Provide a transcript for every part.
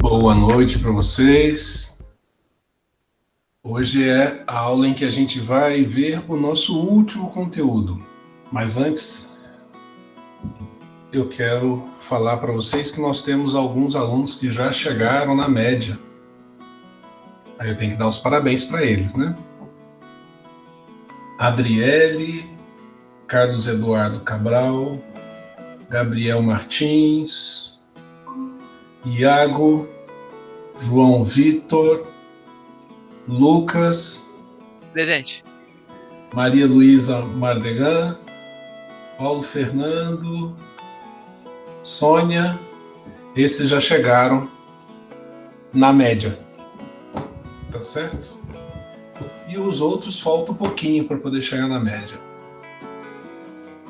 Boa noite para vocês. Hoje é a aula em que a gente vai ver o nosso último conteúdo. Mas antes, eu quero falar para vocês que nós temos alguns alunos que já chegaram na média. Aí eu tenho que dar os parabéns para eles, né? Adriele, Carlos Eduardo Cabral, Gabriel Martins, Iago, João Vitor, Lucas, presente, Maria Luísa Mardegan, Paulo Fernando, Sônia, esses já chegaram na média, tá certo? E os outros faltam um pouquinho para poder chegar na média.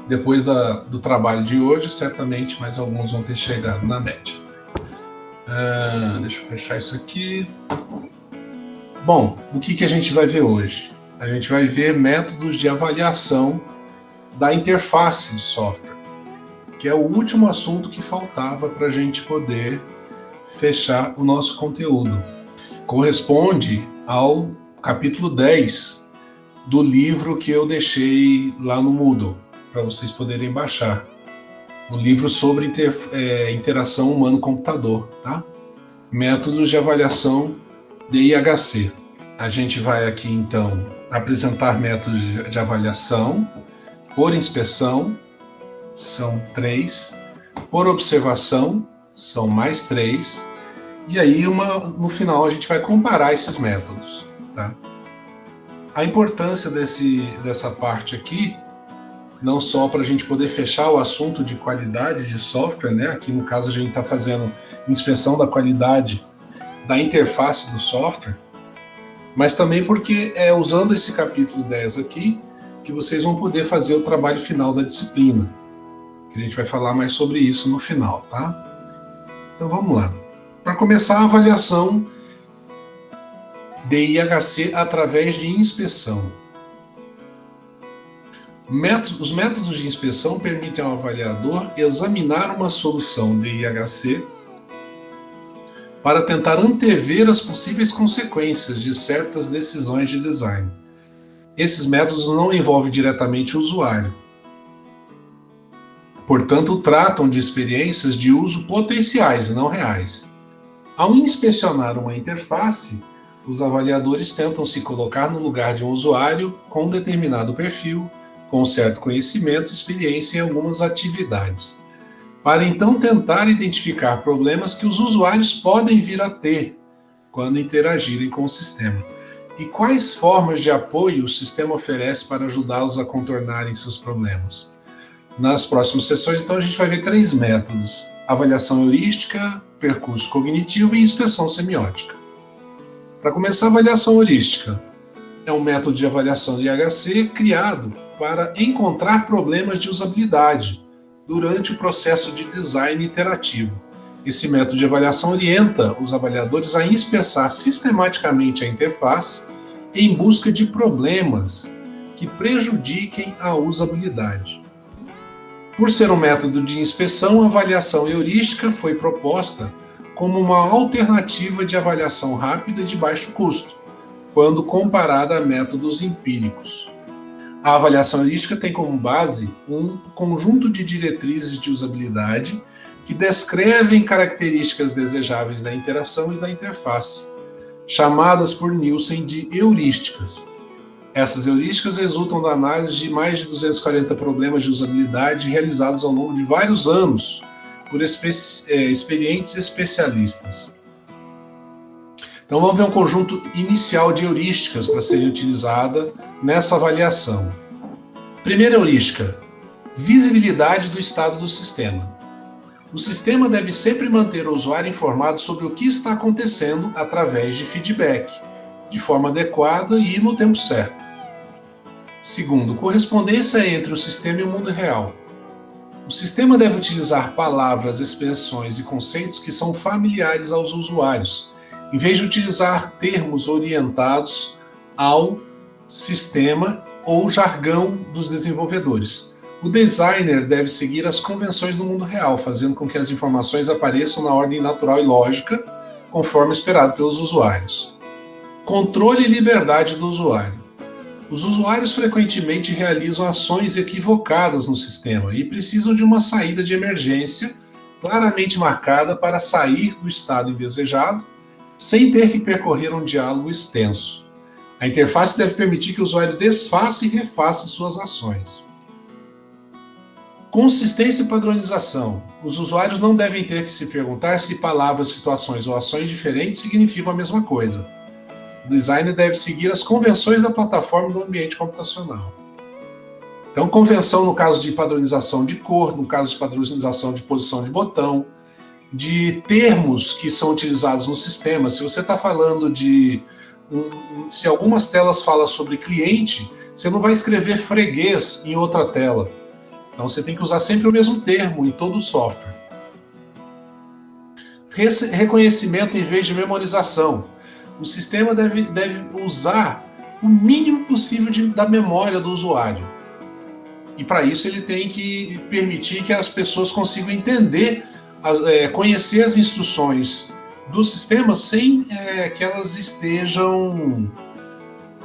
Depois do trabalho de hoje, certamente mais alguns vão ter chegado na média. Deixa eu fechar isso aqui. Bom, o que a gente vai ver hoje? A gente vai ver métodos de avaliação da interface de software, que é o último assunto que faltava para a gente poder fechar o nosso conteúdo. Corresponde ao capítulo 10 do livro que eu deixei lá no Moodle, para vocês poderem baixar. Um livro sobre interação humano-computador, tá? Métodos de avaliação de IHC. A gente vai aqui, então, apresentar métodos de avaliação por inspeção, são 3, por observação, são mais 3, e aí no final a gente vai comparar esses métodos, tá? A importância dessa parte aqui, não só para a gente poder fechar o assunto de qualidade de software, né? Aqui no caso a gente está fazendo inspeção da qualidade da interface do software, mas também porque é usando esse capítulo 10 aqui que vocês vão poder fazer o trabalho final da disciplina. A gente vai falar mais sobre isso no final, tá? Então vamos lá. Para começar a avaliação de IHC através de inspeção. Os métodos de inspeção permitem ao avaliador examinar uma solução de IHC para tentar antever as possíveis consequências de certas decisões de design. Esses métodos não envolvem diretamente o usuário. Portanto, tratam de experiências de uso potenciais e não reais. Ao inspecionar uma interface, os avaliadores tentam se colocar no lugar de um usuário com um determinado perfil, com certo conhecimento e experiência em algumas atividades, para então tentar identificar problemas que os usuários podem vir a ter quando interagirem com o sistema, e quais formas de apoio o sistema oferece para ajudá-los a contornarem seus problemas. Nas próximas sessões, então, a gente vai ver 3 métodos: avaliação heurística, percurso cognitivo e inspeção semiótica. Para começar, a avaliação heurística é um método de avaliação de IHC criado para encontrar problemas de usabilidade durante o processo de design iterativo. Esse método de avaliação orienta os avaliadores a inspecionar sistematicamente a interface em busca de problemas que prejudiquem a usabilidade. Por ser um método de inspeção, a avaliação heurística foi proposta como uma alternativa de avaliação rápida e de baixo custo, quando comparada a métodos empíricos. A avaliação heurística tem como base um conjunto de diretrizes de usabilidade que descrevem características desejáveis da interação e da interface, chamadas por Nielsen de heurísticas. Essas heurísticas resultam da análise de mais de 240 problemas de usabilidade realizados ao longo de vários anos por experientes especialistas. Então vamos ver um conjunto inicial de heurísticas para serem utilizadas nessa avaliação. Primeira heurística: visibilidade do estado do sistema. O sistema deve sempre manter o usuário informado sobre o que está acontecendo através de feedback, de forma adequada e no tempo certo. Segundo, correspondência entre o sistema e o mundo real. O sistema deve utilizar palavras, expressões e conceitos que são familiares aos usuários, em vez de utilizar termos orientados ao sistema ou jargão dos desenvolvedores. O designer deve seguir as convenções do mundo real, fazendo com que as informações apareçam na ordem natural e lógica, conforme esperado pelos usuários. Controle e liberdade do usuário. Os usuários frequentemente realizam ações equivocadas no sistema e precisam de uma saída de emergência claramente marcada para sair do estado indesejado, sem ter que percorrer um diálogo extenso. A interface deve permitir que o usuário desfaça e refaça suas ações. Consistência e padronização. Os usuários não devem ter que se perguntar se palavras, situações ou ações diferentes significam a mesma coisa. O designer deve seguir as convenções da plataforma do ambiente computacional. Então, convenção no caso de padronização de cor, no caso de padronização de posição de botão, de termos que são utilizados no sistema. Se você está falando de... se algumas telas falam sobre cliente, você não vai escrever freguês em outra tela. Então você tem que usar sempre o mesmo termo em todo o software. Reconhecimento em vez de memorização. O sistema deve usar o mínimo possível da memória do usuário. E para isso ele tem que permitir que as pessoas consigam entender, conhecer as instruções do sistema sem que elas estejam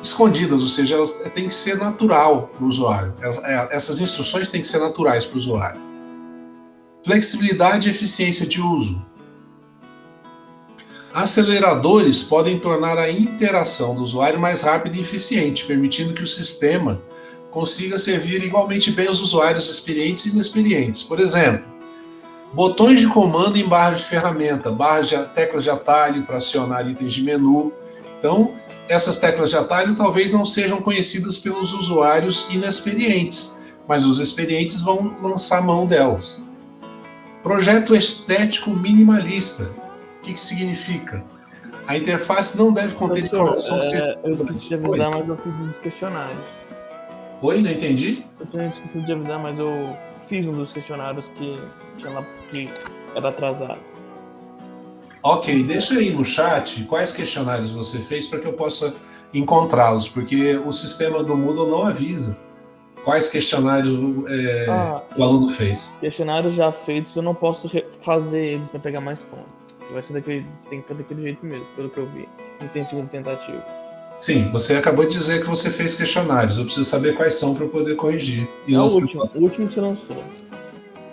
escondidas, ou seja, elas têm que ser natural para o usuário. Essas instruções têm que ser naturais para o usuário. Flexibilidade e eficiência de uso. Aceleradores podem tornar a interação do usuário mais rápida e eficiente, permitindo que o sistema consiga servir igualmente bem os usuários experientes e inexperientes. Por exemplo, botões de comando em barras de ferramenta, teclas de atalho para acionar itens de menu. Então, essas teclas de atalho talvez não sejam conhecidas pelos usuários inexperientes, mas os experientes vão lançar mão delas. Projeto estético minimalista. O que significa? A interface não deve conter informação... Eu esqueci de avisar, mas eu fiz um dos questionários. Oi, não entendi? Eu tinha esquecido de avisar, mas eu fiz um dos questionários que tinha lá que era atrasado. Ok, deixa aí no chat quais questionários você fez para que eu possa encontrá-los, porque o sistema do Moodle não avisa quais questionários o aluno fez. Questionários já feitos, eu não posso fazer eles para pegar mais pontos. Vai ser tem que ser daquele jeito mesmo, pelo que eu vi. Não tem segunda tentativa. Sim, você acabou de dizer que você fez questionários. Eu preciso saber quais são para eu poder corrigir. O último que você lançou.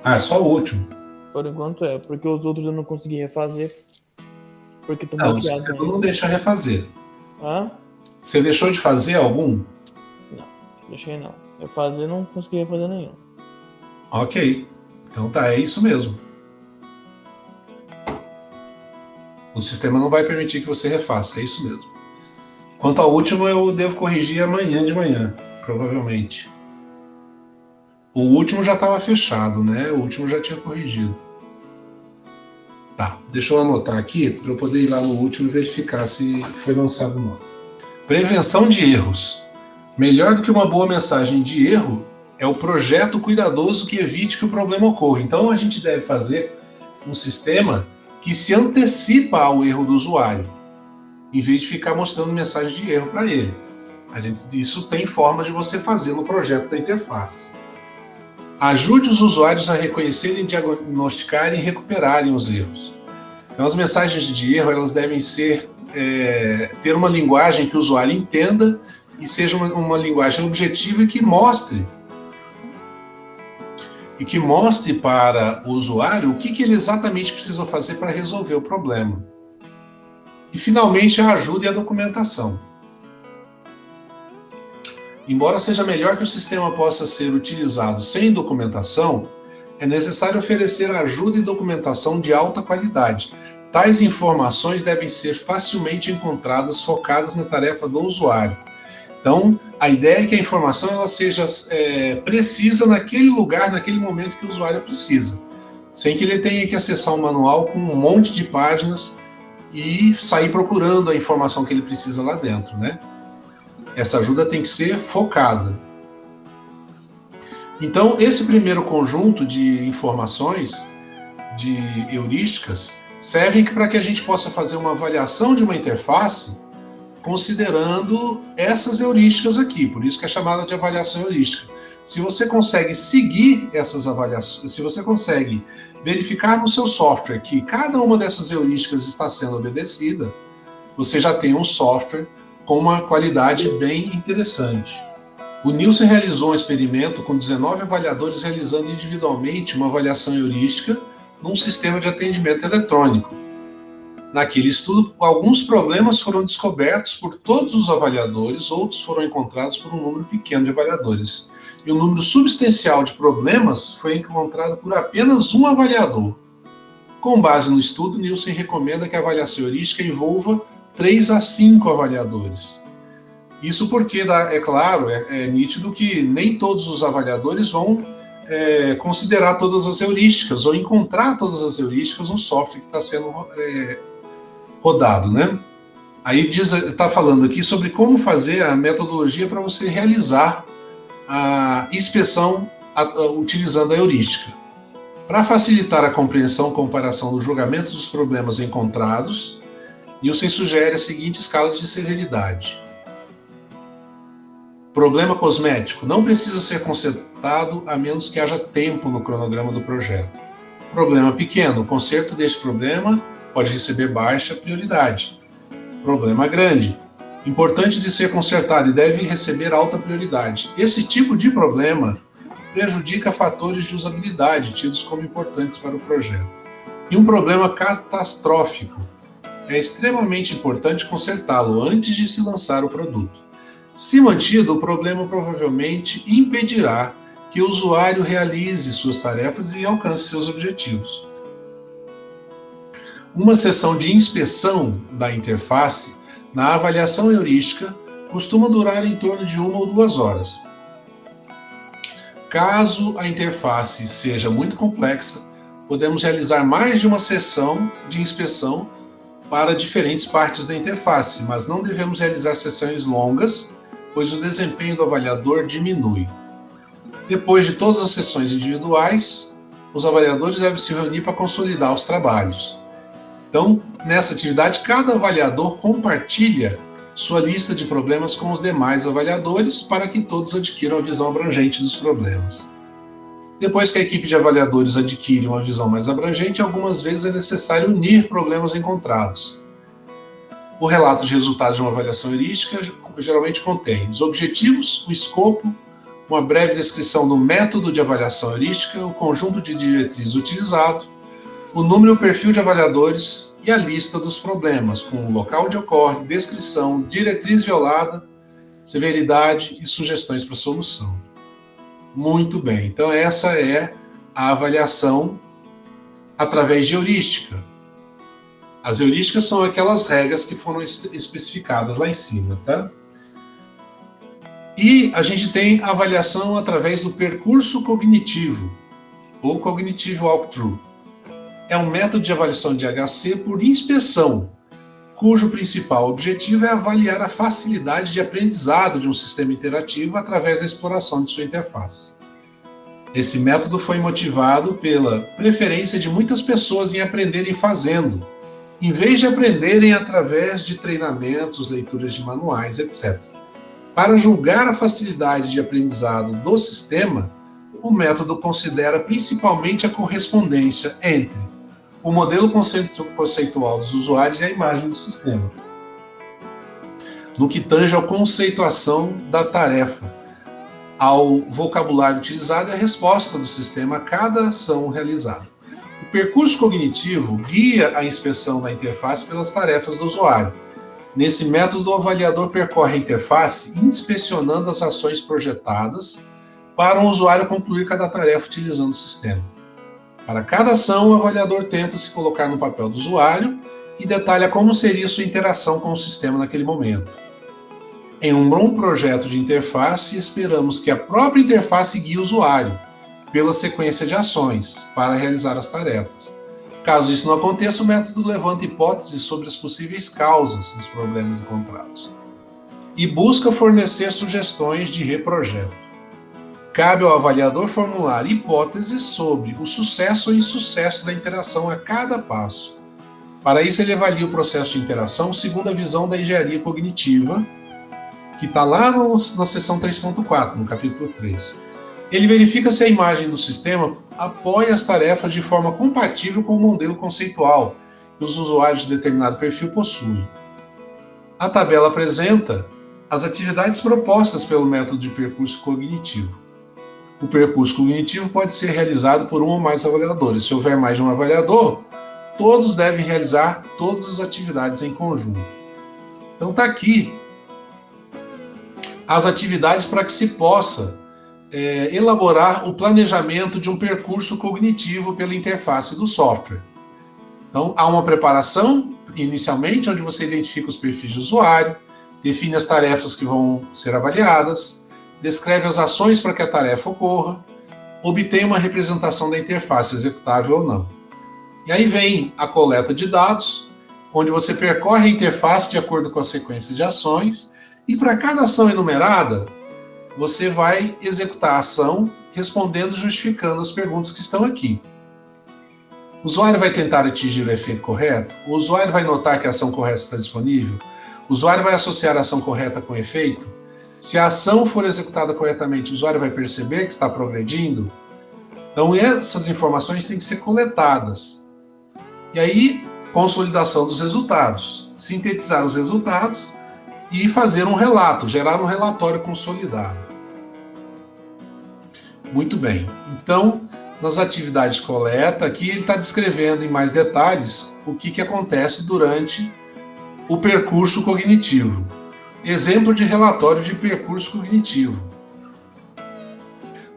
Ah, é só o último? Por enquanto porque os outros eu não consegui refazer. Porque estão bloqueados. Não, você não deixa refazer. Hã? Você deixou de fazer algum? Não, deixei não. Refazer, não consegui refazer nenhum. Ok. Então tá, é isso mesmo. O sistema não vai permitir que você refaça, é isso mesmo. Quanto ao último, eu devo corrigir amanhã de manhã, provavelmente. O último já estava fechado, né? O último já tinha corrigido. Tá, deixa eu anotar aqui para eu poder ir lá no último e verificar se foi lançado ou não. Prevenção de erros. Melhor do que uma boa mensagem de erro é o projeto cuidadoso que evite que o problema ocorra. Então a gente deve fazer um sistema que se antecipa ao erro do usuário, em vez de ficar mostrando mensagem de erro para ele. Isso tem forma de você fazer no projeto da interface. Ajude os usuários a reconhecerem, diagnosticarem e recuperarem os erros. Então, as mensagens de erro elas devem ter uma linguagem que o usuário entenda e seja uma linguagem objetiva e que mostre para o usuário o que ele exatamente precisa fazer para resolver o problema. E, finalmente, a ajuda e a documentação. Embora seja melhor que o sistema possa ser utilizado sem documentação, é necessário oferecer ajuda e documentação de alta qualidade. Tais informações devem ser facilmente encontradas, focadas na tarefa do usuário. Então, a ideia é que a informação ela seja precisa naquele lugar, naquele momento que o usuário precisa, sem que ele tenha que acessar um manual com um monte de páginas e sair procurando a informação que ele precisa lá dentro, né? Essa ajuda tem que ser focada. Então, esse primeiro conjunto de informações, de heurísticas, servem para que a gente possa fazer uma avaliação de uma interface considerando essas heurísticas aqui, por isso que é chamada de avaliação heurística. Se você consegue seguir essas avaliações, se você consegue verificar no seu software que cada uma dessas heurísticas está sendo obedecida, você já tem um software com uma qualidade bem interessante. O Nielsen realizou um experimento com 19 avaliadores realizando individualmente uma avaliação heurística num sistema de atendimento eletrônico. Naquele estudo, alguns problemas foram descobertos por todos os avaliadores, outros foram encontrados por um número pequeno de avaliadores. E o número substancial de problemas foi encontrado por apenas um avaliador. Com base no estudo, Nielsen recomenda que a avaliação heurística envolva 3 a 5 avaliadores. Isso porque, é claro, é nítido que nem todos os avaliadores vão considerar todas as heurísticas ou encontrar todas as heurísticas no software que está sendo rodado, né? Aí está falando aqui sobre como fazer a metodologia para você realizar a inspeção utilizando a heurística. Para facilitar a compreensão e comparação do julgamento dos problemas encontrados, Nielsen sugere a seguinte escala de severidade. Problema cosmético. Não precisa ser consertado a menos que haja tempo no cronograma do projeto. Problema pequeno. O conserto deste problema pode receber baixa prioridade. Problema grande. Importante de ser consertado e deve receber alta prioridade. Esse tipo de problema prejudica fatores de usabilidade tidos como importantes para o projeto. E um problema catastrófico. É extremamente importante consertá-lo antes de se lançar o produto. Se mantido, o problema provavelmente impedirá que o usuário realize suas tarefas e alcance seus objetivos. Uma sessão de inspeção da interface na avaliação heurística costuma durar em torno de 1 ou 2 horas. Caso a interface seja muito complexa, podemos realizar mais de uma sessão de inspeção para diferentes partes da interface, mas não devemos realizar sessões longas, pois o desempenho do avaliador diminui. Depois de todas as sessões individuais, os avaliadores devem se reunir para consolidar os trabalhos. Então, nessa atividade, cada avaliador compartilha sua lista de problemas com os demais avaliadores para que todos adquiram a visão abrangente dos problemas. Depois que a equipe de avaliadores adquire uma visão mais abrangente, algumas vezes é necessário unir problemas encontrados. O relato de resultados de uma avaliação heurística geralmente contém os objetivos, o escopo, uma breve descrição do método de avaliação heurística, o conjunto de diretrizes utilizado, o número e o perfil de avaliadores e a lista dos problemas, com o local onde ocorre, descrição, diretriz violada, severidade e sugestões para solução. Muito bem, então essa é a avaliação através de heurística. As heurísticas são aquelas regras que foram especificadas lá em cima, tá? E a gente tem a avaliação através do percurso cognitivo, ou Cognitive Walkthrough. É um método de avaliação de HC por inspeção, cujo principal objetivo é avaliar a facilidade de aprendizado de um sistema interativo através da exploração de sua interface. Esse método foi motivado pela preferência de muitas pessoas em aprenderem fazendo, em vez de aprenderem através de treinamentos, leituras de manuais, etc. Para julgar a facilidade de aprendizado do sistema, o método considera principalmente a correspondência entre o modelo conceitual dos usuários e a imagem do sistema, no que tange à conceituação da tarefa, ao vocabulário utilizado e à resposta do sistema a cada ação realizada. O percurso cognitivo guia a inspeção da interface pelas tarefas do usuário. Nesse método, o avaliador percorre a interface inspecionando as ações projetadas para o usuário concluir cada tarefa utilizando o sistema. Para cada ação, o avaliador tenta se colocar no papel do usuário e detalha como seria sua interação com o sistema naquele momento. Em um bom projeto de interface, esperamos que a própria interface guie o usuário pela sequência de ações para realizar as tarefas. Caso isso não aconteça, o método levanta hipóteses sobre as possíveis causas dos problemas encontrados e busca fornecer sugestões de reprojeto. Cabe ao avaliador formular hipóteses sobre o sucesso ou insucesso da interação a cada passo. Para isso, ele avalia o processo de interação segundo a visão da engenharia cognitiva, que está lá na seção 3.4, no capítulo 3. Ele verifica se a imagem do sistema apoia as tarefas de forma compatível com o modelo conceitual que os usuários de determinado perfil possuem. A tabela apresenta as atividades propostas pelo método de percurso cognitivo. O percurso cognitivo pode ser realizado por um ou mais avaliadores. Se houver mais de um avaliador, todos devem realizar todas as atividades em conjunto. Então está aqui as atividades para que se possa elaborar o planejamento de um percurso cognitivo pela interface do software. Então, há uma preparação, inicialmente, onde você identifica os perfis de usuário, define as tarefas que vão ser avaliadas, descreve as ações para que a tarefa ocorra, obtém uma representação da interface executável ou não. E aí vem a coleta de dados, onde você percorre a interface de acordo com a sequência de ações, e para cada ação enumerada, você vai executar a ação respondendo e justificando as perguntas que estão aqui. O usuário vai tentar atingir o efeito correto? O usuário vai notar que a ação correta está disponível? O usuário vai associar a ação correta com o efeito? Se a ação for executada corretamente, o usuário vai perceber que está progredindo? Então, essas informações têm que ser coletadas. E aí, consolidação dos resultados. Sintetizar os resultados e fazer um relato, gerar um relatório consolidado. Muito bem. Então, nas atividades coleta, aqui ele está descrevendo em mais detalhes o que acontece durante o percurso cognitivo. Exemplo de relatório de percurso cognitivo.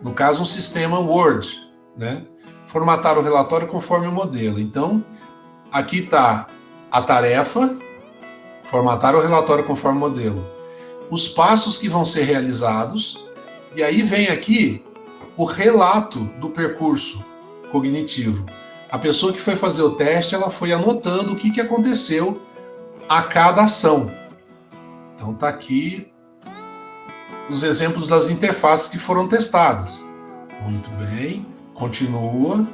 No caso, um sistema Word, né? Formatar o relatório conforme o modelo. Então, aqui está a tarefa, formatar o relatório conforme o modelo, os passos que vão ser realizados, e aí vem aqui o relato do percurso cognitivo. A pessoa que foi fazer o teste, ela foi anotando o que aconteceu a cada ação. Então está aqui os exemplos das interfaces que foram testadas. Muito bem, continua.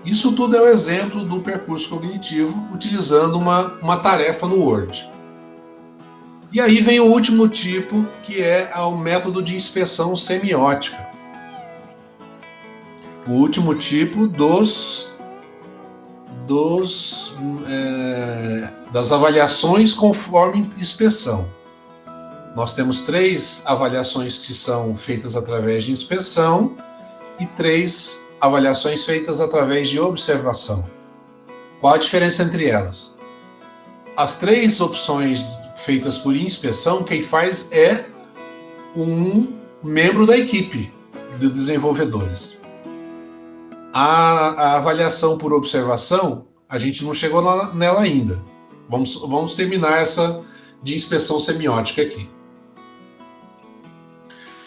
Isso tudo é o exemplo do percurso cognitivo utilizando uma tarefa no Word. E aí vem o último tipo, que é o método de inspeção semiótica. O último tipo das avaliações conforme inspeção. Nós temos 3 avaliações que são feitas através de inspeção e 3 avaliações feitas através de observação. Qual a diferença entre elas? As 3 opções feitas por inspeção, quem faz é um membro da equipe de desenvolvedores. A avaliação por observação, a gente não chegou nela ainda. Vamos terminar essa de inspeção semiótica aqui.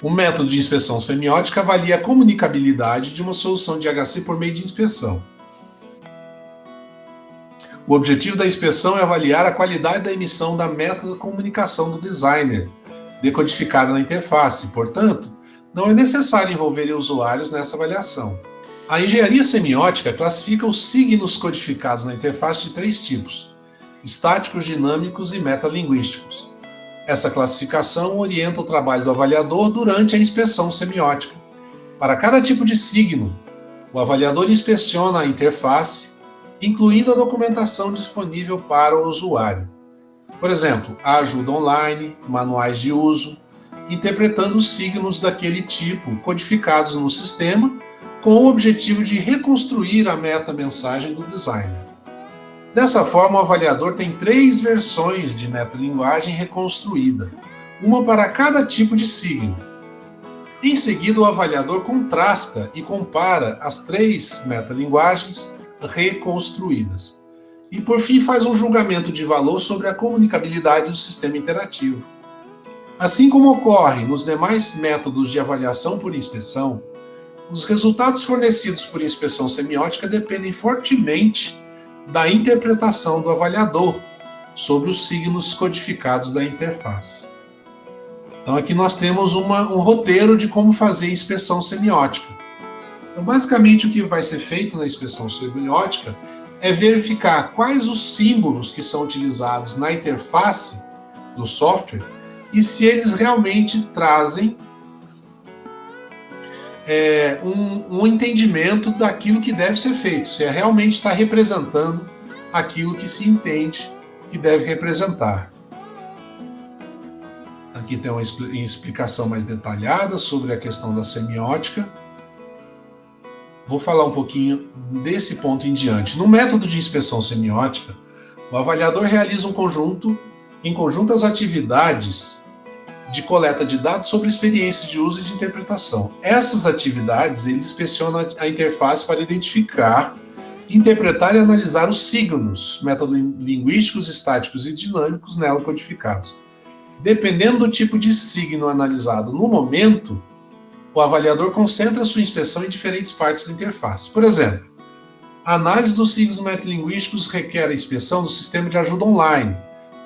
O método de inspeção semiótica avalia a comunicabilidade de uma solução de HC por meio de inspeção. O objetivo da inspeção é avaliar a qualidade da emissão da meta-comunicação do designer, decodificada na interface. Portanto, não é necessário envolver usuários nessa avaliação. A engenharia semiótica classifica os signos codificados na interface de 3 tipos: estáticos, dinâmicos e metalinguísticos. Essa classificação orienta o trabalho do avaliador durante a inspeção semiótica. Para cada tipo de signo, o avaliador inspeciona a interface, incluindo a documentação disponível para o usuário. Por exemplo, a ajuda online, manuais de uso, interpretando os signos daquele tipo codificados no sistema, com o objetivo de reconstruir a meta-mensagem do designer. Dessa forma, o avaliador tem 3 versões de metalinguagem reconstruída, uma para cada tipo de signo. Em seguida, o avaliador contrasta e compara as 3 metalinguagens reconstruídas. E, por fim, faz um julgamento de valor sobre a comunicabilidade do sistema interativo. Assim como ocorre nos demais métodos de avaliação por inspeção, os resultados fornecidos por inspeção semiótica dependem fortemente da interpretação do avaliador sobre os signos codificados da interface. Então aqui nós temos um roteiro de como fazer inspeção semiótica. Então, basicamente, o que vai ser feito na inspeção semiótica é verificar quais os símbolos que são utilizados na interface do software e se eles realmente trazem um entendimento daquilo que deve ser feito, se realmente está representando aquilo que se entende que deve representar. Aqui tem uma explicação mais detalhada sobre a questão da semiótica. Vou falar um pouquinho desse ponto em diante. No método de inspeção semiótica, o avaliador realiza em conjunto as atividades de coleta de dados sobre experiências de uso e de interpretação. Essas atividades, ele inspeciona a interface para identificar, interpretar e analisar os signos metalinguísticos, estáticos e dinâmicos nela codificados. Dependendo do tipo de signo analisado no momento, o avaliador concentra sua inspeção em diferentes partes da interface. Por exemplo, a análise dos signos metalinguísticos requer a inspeção do sistema de ajuda online,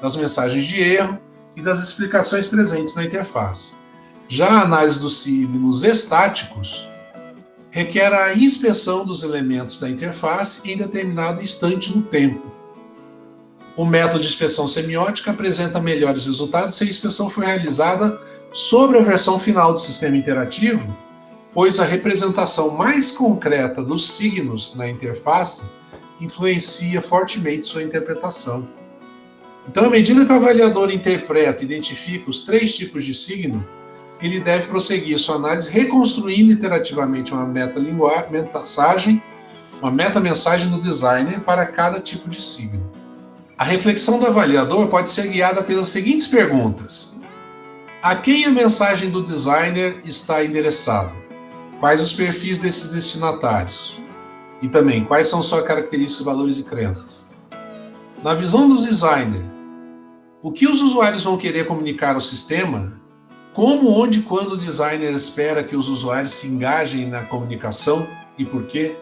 das mensagens de erro e das explicações presentes na interface. Já a análise dos signos estáticos requer a inspeção dos elementos da interface em determinado instante no tempo. O método de inspeção semiótica apresenta melhores resultados se a inspeção for realizada sobre a versão final do sistema interativo, pois a representação mais concreta dos signos na interface influencia fortemente sua interpretação. Então, à medida que o avaliador interpreta e identifica os 3 tipos de signo, ele deve prosseguir sua análise reconstruindo iterativamente uma meta-mensagem do designer para cada tipo de signo. A reflexão do avaliador pode ser guiada pelas seguintes perguntas: a quem a mensagem do designer está endereçada? Quais os perfis desses destinatários? E também, quais são suas características, valores e crenças? Na visão do designer, o que os usuários vão querer comunicar ao sistema? Como, onde e quando o designer espera que os usuários se engajem na comunicação e por quê?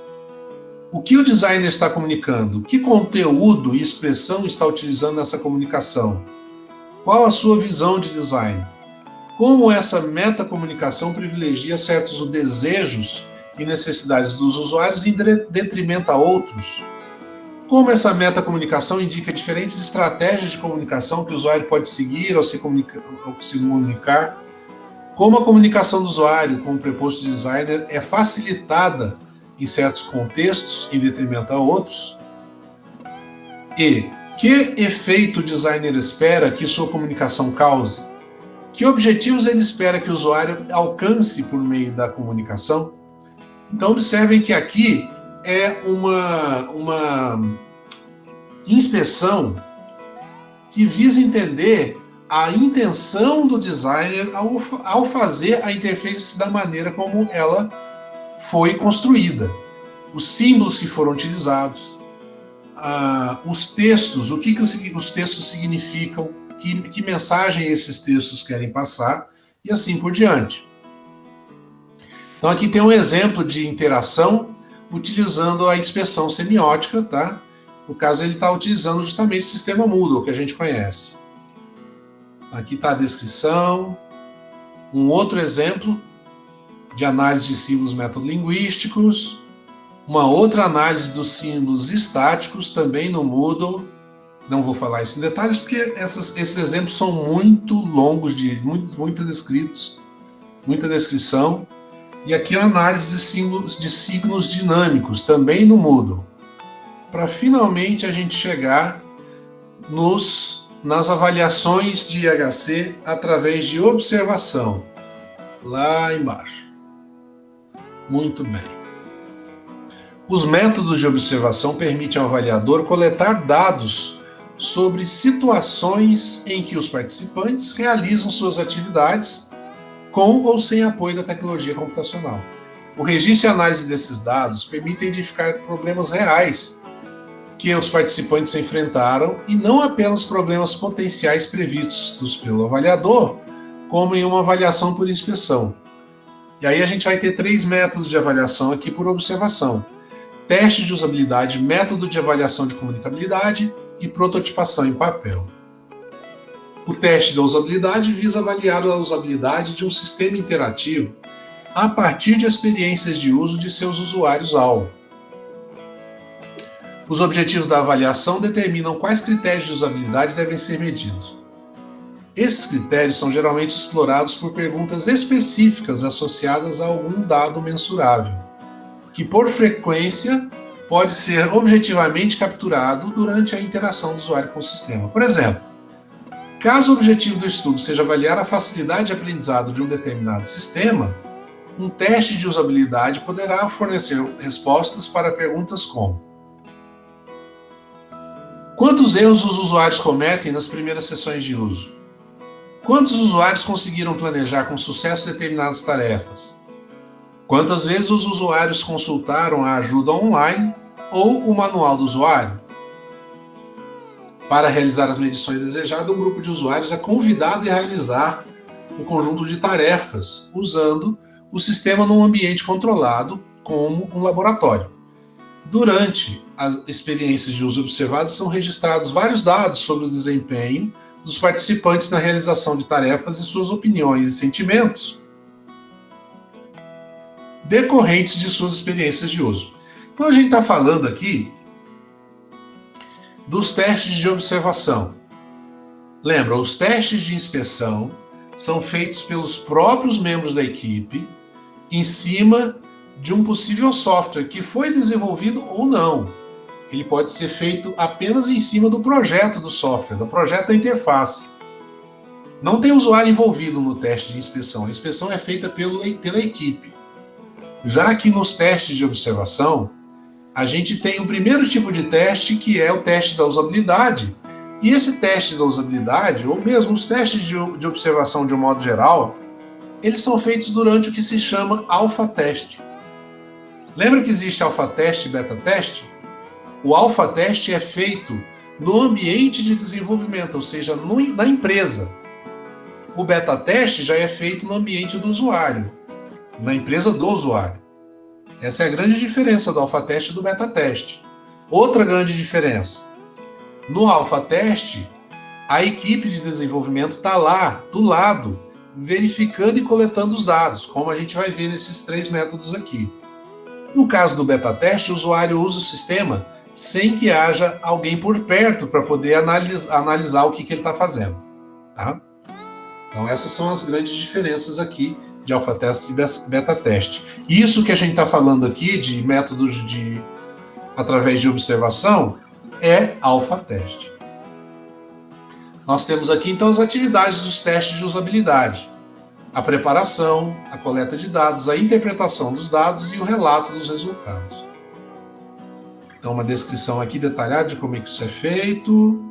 O que o designer está comunicando? Que conteúdo e expressão está utilizando nessa comunicação? Qual a sua visão de design? Como essa metacomunicação privilegia certos desejos e necessidades dos usuários em detrimento a outros? Como essa metacomunicação indica diferentes estratégias de comunicação que o usuário pode seguir ao se comunicar? Como a comunicação do usuário com o preposto designer é facilitada em certos contextos em detrimento a outros? E que efeito o designer espera que sua comunicação cause? Que objetivos ele espera que o usuário alcance por meio da comunicação? Então, observem que aqui é uma inspeção que visa entender a intenção do designer ao fazer a interface da maneira como ela foi construída. Os símbolos que foram utilizados, os textos, o que os textos significam, que mensagem esses textos querem passar, e assim por diante. Então aqui tem um exemplo de interação utilizando a inspeção semiótica, tá? No caso, ele está utilizando justamente o sistema Moodle, que a gente conhece. Aqui está a descrição. Um outro exemplo de análise de símbolos metalinguísticos. Uma outra análise dos símbolos estáticos, também no Moodle. Não vou falar isso em detalhes, porque esses exemplos são muito longos, muito descritos, muita descrição. E aqui a análise de signos dinâmicos, também no Moodle. Para finalmente a gente chegar nas avaliações de IHC através de observação, lá embaixo. Muito bem. Os métodos de observação permitem ao avaliador coletar dados sobre situações em que os participantes realizam suas atividades com ou sem apoio da tecnologia computacional. O registro e análise desses dados permitem identificar problemas reais que os participantes enfrentaram e não apenas problemas potenciais previstos pelo avaliador, como em uma avaliação por inspeção. E aí a gente vai ter 3 métodos de avaliação aqui por observação: teste de usabilidade, método de avaliação de comunicabilidade e prototipação em papel. O teste da usabilidade visa avaliar a usabilidade de um sistema interativo a partir de experiências de uso de seus usuários-alvo. Os objetivos da avaliação determinam quais critérios de usabilidade devem ser medidos. Esses critérios são geralmente explorados por perguntas específicas associadas a algum dado mensurável, que por frequência pode ser objetivamente capturado durante a interação do usuário com o sistema. Por exemplo, caso o objetivo do estudo seja avaliar a facilidade de aprendizado de um determinado sistema, um teste de usabilidade poderá fornecer respostas para perguntas como: quantos erros os usuários cometem nas primeiras sessões de uso? Quantos usuários conseguiram planejar com sucesso determinadas tarefas? Quantas vezes os usuários consultaram a ajuda online ou o manual do usuário? Para realizar as medições desejadas, um grupo de usuários é convidado a realizar um conjunto de tarefas, usando o sistema num ambiente controlado, como um laboratório. Durante as experiências de uso observadas, são registrados vários dados sobre o desempenho dos participantes na realização de tarefas e suas opiniões e sentimentos decorrentes de suas experiências de uso. Então a gente está falando aqui dos testes de observação. Lembra, os testes de inspeção são feitos pelos próprios membros da equipe em cima de um possível software que foi desenvolvido ou não. Ele pode ser feito apenas em cima do projeto do software, do projeto da interface. Não tem usuário envolvido no teste de inspeção. A inspeção é feita pela equipe. Já que nos testes de observação, a gente tem um primeiro tipo de teste, que é o teste da usabilidade. E esse teste da usabilidade, ou mesmo os testes de observação de um modo geral, eles são feitos durante o que se chama alfa-teste. Lembra que existe alfa-teste e beta-teste? O alfa-teste é feito no ambiente de desenvolvimento, ou seja, na empresa. O beta-teste já é feito no ambiente do usuário, na empresa do usuário. Essa é a grande diferença do alfa-teste e do beta-teste. Outra grande diferença: no alfa-teste, a equipe de desenvolvimento está lá, do lado, verificando e coletando os dados, como a gente vai ver nesses 3 métodos aqui. No caso do beta-teste, o usuário usa o sistema sem que haja alguém por perto para poder analisar o que ele está fazendo. Tá? Então essas são as grandes diferenças aqui de alfa-teste e beta-teste. Isso que a gente está falando aqui de métodos através de observação é alfa-teste. Nós temos aqui então as atividades dos testes de usabilidade: a preparação, a coleta de dados, a interpretação dos dados e o relato dos resultados. Então, uma descrição aqui detalhada de como é que isso é feito.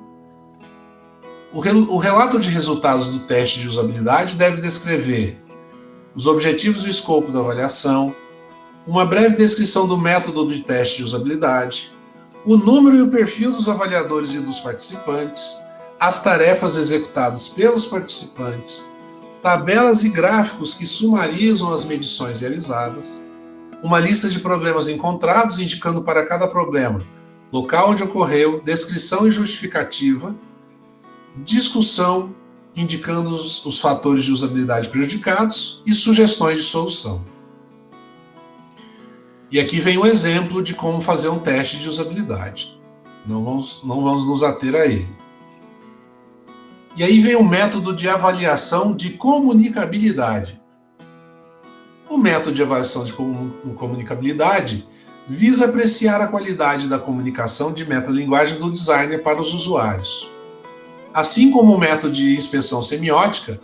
O relato de resultados do teste de usabilidade deve descrever os objetivos e o escopo da avaliação, uma breve descrição do método de teste de usabilidade, o número e o perfil dos avaliadores e dos participantes, as tarefas executadas pelos participantes, tabelas e gráficos que sumarizam as medições realizadas, uma lista de problemas encontrados indicando para cada problema local onde ocorreu, descrição e justificativa, discussão indicando os fatores de usabilidade prejudicados e sugestões de solução. E aqui vem um exemplo de como fazer um teste de usabilidade. Não vamos nos ater a ele. E aí vem o método de avaliação de comunicabilidade. O método de avaliação de comunicabilidade visa apreciar a qualidade da comunicação de metalinguagem do designer para os usuários. Assim como o método de inspeção semiótica,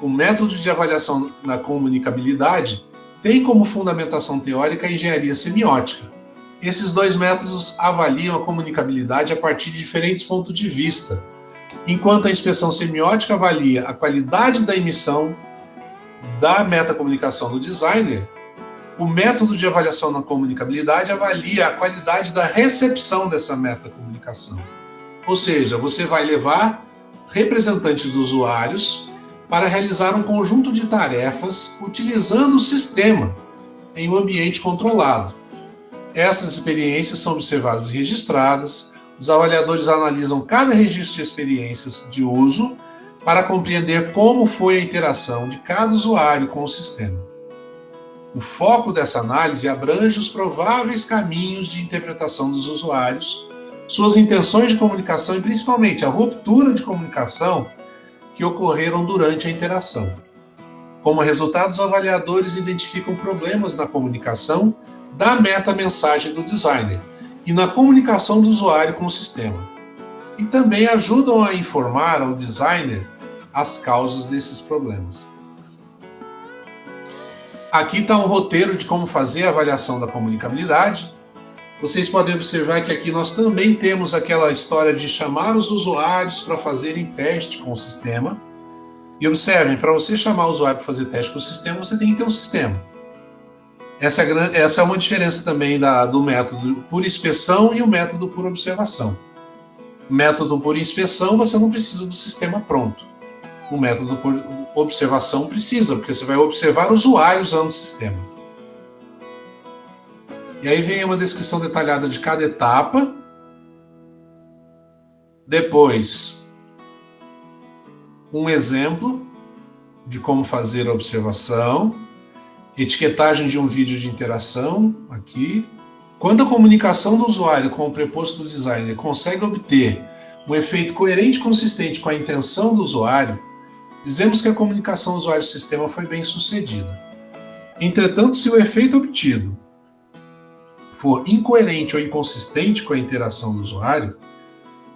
o método de avaliação da comunicabilidade tem como fundamentação teórica a engenharia semiótica. Esses 2 métodos avaliam a comunicabilidade a partir de diferentes pontos de vista, enquanto a inspeção semiótica avalia a qualidade da emissão da metacomunicação do designer, o método de avaliação da comunicabilidade avalia a qualidade da recepção dessa metacomunicação. Ou seja, você vai levar representantes dos usuários para realizar um conjunto de tarefas utilizando o sistema em um ambiente controlado. Essas experiências são observadas e registradas. Os avaliadores analisam cada registro de experiências de uso para compreender como foi a interação de cada usuário com o sistema. O foco dessa análise abrange os prováveis caminhos de interpretação dos usuários suas intenções de comunicação e principalmente a ruptura de comunicação que ocorreram durante a interação. Como resultado, os avaliadores identificam problemas na comunicação da meta-mensagem do designer e na comunicação do usuário com o sistema. E também ajudam a informar ao designer as causas desses problemas. Aqui está um roteiro de como fazer a avaliação da comunicabilidade. Vocês podem observar que aqui nós também temos aquela história de chamar os usuários para fazerem teste com o sistema. E observem, para você chamar o usuário para fazer teste com o sistema, você tem que ter um sistema. Essa é uma diferença também do método por inspeção e o método por observação. O método por inspeção, você não precisa do sistema pronto. O método por observação precisa, porque você vai observar o usuário usando o sistema. E aí vem uma descrição detalhada de cada etapa. Depois, um exemplo de como fazer a observação. Etiquetagem de um vídeo de interação, aqui. Quando a comunicação do usuário com o preposto do designer consegue obter um efeito coerente e consistente com a intenção do usuário, dizemos que a comunicação usuário-sistema foi bem sucedida. Entretanto, se o efeito obtido for incoerente ou inconsistente com a interação do usuário,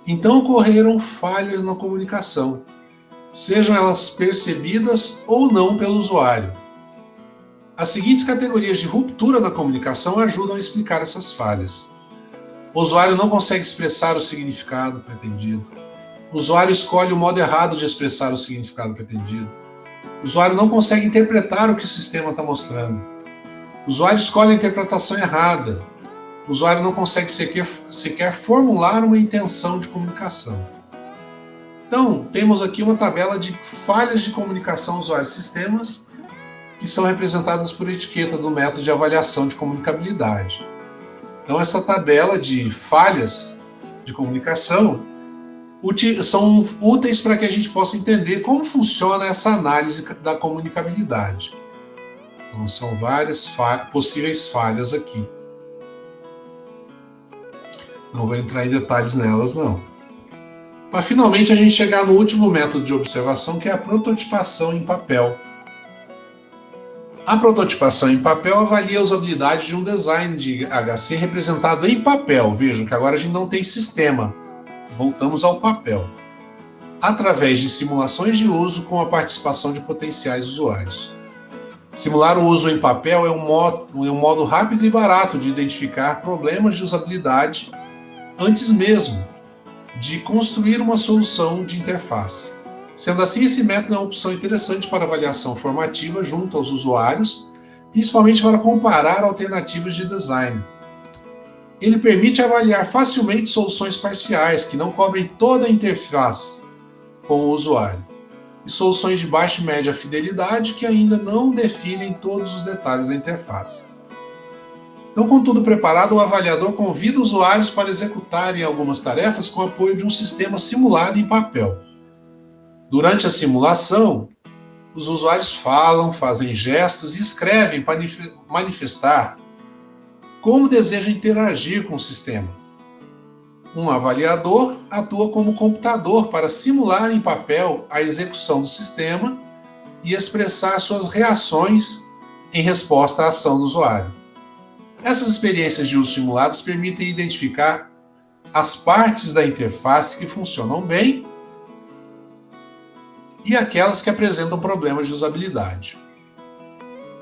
então ocorreram falhas na comunicação, sejam elas percebidas ou não pelo usuário. As seguintes categorias de ruptura na comunicação ajudam a explicar essas falhas. O usuário não consegue expressar o significado pretendido. O usuário escolhe o modo errado de expressar o significado pretendido. O usuário não consegue interpretar o que o sistema está mostrando. O usuário escolhe a interpretação errada. O usuário não consegue sequer formular uma intenção de comunicação. Então, temos aqui uma tabela de falhas de comunicação usuário-sistemas que são representadas por etiqueta do método de avaliação de comunicabilidade. Então, essa tabela de falhas de comunicação são úteis para que a gente possa entender como funciona essa análise da comunicabilidade. Então, são várias possíveis falhas aqui. Não vou entrar em detalhes nelas, não. Para finalmente a gente chegar no último método de observação, que é a prototipação em papel. A prototipação em papel avalia a usabilidade de um design de HC representado em papel. Vejam que agora a gente não tem sistema. Voltamos ao papel. Através de simulações de uso com a participação de potenciais usuários. Simular o uso em papel é um modo rápido e barato de identificar problemas de usabilidade antes mesmo de construir uma solução de interface. Sendo assim, esse método é uma opção interessante para avaliação formativa junto aos usuários, principalmente para comparar alternativas de design. Ele permite avaliar facilmente soluções parciais que não cobrem toda a interface com o usuário, e soluções de baixa e média fidelidade que ainda não definem todos os detalhes da interface. Então, com tudo preparado, o avaliador convida usuários para executarem algumas tarefas com apoio de um sistema simulado em papel. Durante a simulação, os usuários falam, fazem gestos e escrevem para manifestar como desejam interagir com o sistema. Um avaliador atua como computador para simular em papel a execução do sistema e expressar suas reações em resposta à ação do usuário. Essas experiências de uso simuladas permitem identificar as partes da interface que funcionam bem e aquelas que apresentam problemas de usabilidade.